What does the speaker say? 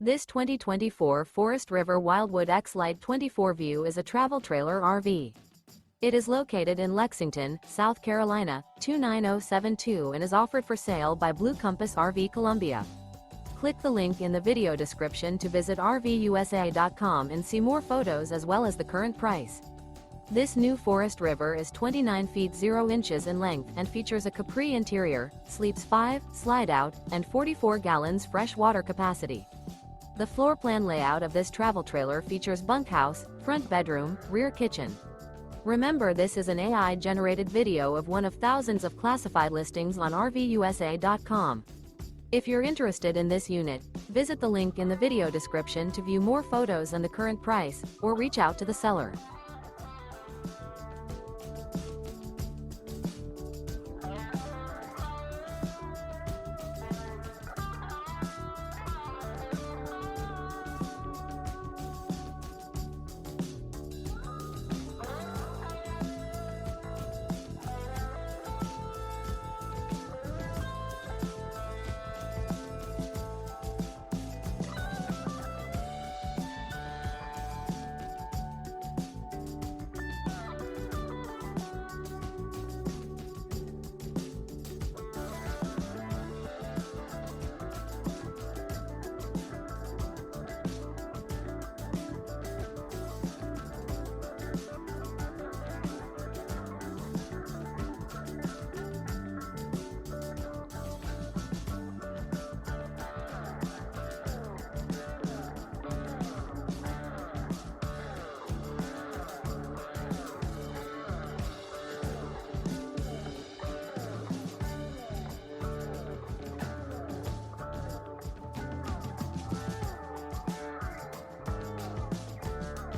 This 2024 Forest River Wildwood X-Lite 24 View is a travel trailer RV. It is located in Lexington, South Carolina, 29072 and is offered for sale by Blue Compass RV Columbia. Click the link in the video description to visit RVUSA.com and see more photos as well as the current price. This new Forest River is 29 feet 0 inches in length and features a Capri interior, sleeps 5, Slideout, and 44 gallons fresh water capacity. The floor plan layout of this travel trailer features bunkhouse, front bedroom, rear kitchen. Remember, this is an AI-generated video of one of thousands of classified listings on RVUSA.com. If you're interested in this unit, visit the link in the video description to view more photos and the current price, or reach out to the seller.